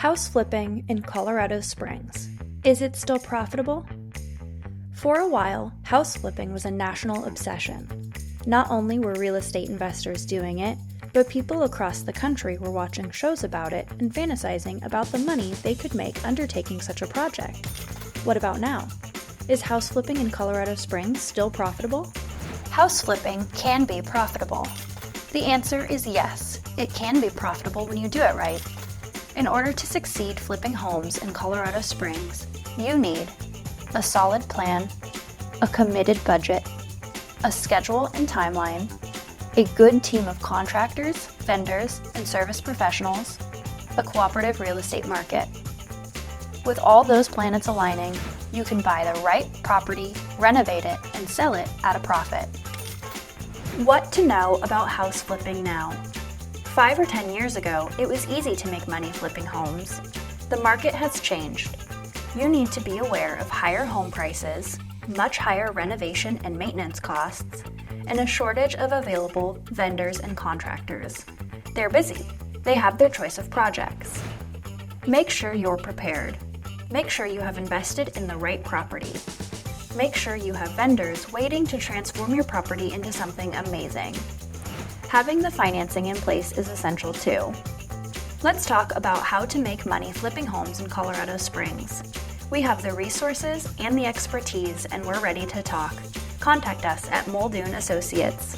House flipping in Colorado Springs. Is it still profitable? For a while, house flipping was a national obsession. Not only were real estate investors doing it, but people across the country were watching shows about it and fantasizing about the money they could make undertaking such a project. What about now? Is house flipping in Colorado Springs still profitable? House flipping can be profitable. The answer is yes, it can be profitable when you do it right. In order to succeed flipping homes in Colorado Springs, you need a solid plan, a committed budget, a schedule and timeline, a good team of contractors, vendors, and service professionals, a cooperative real estate market. With all those planets aligning, you can buy the right property, renovate it, and sell it at a profit. What to know about house flipping now? 5 or 10 years ago, it was easy to make money flipping homes. The market has changed. You need to be aware of higher home prices, much higher renovation and maintenance costs, and a shortage of available vendors and contractors. They're busy. They have their choice of projects. Make sure you're prepared. Make sure you have invested in the right property. Make sure you have vendors waiting to transform your property into something amazing. Having the financing in place is essential too. Let's talk about how to make money flipping homes in Colorado Springs. We have the resources and the expertise, and we're ready to talk. Contact us at Muldoon Associates.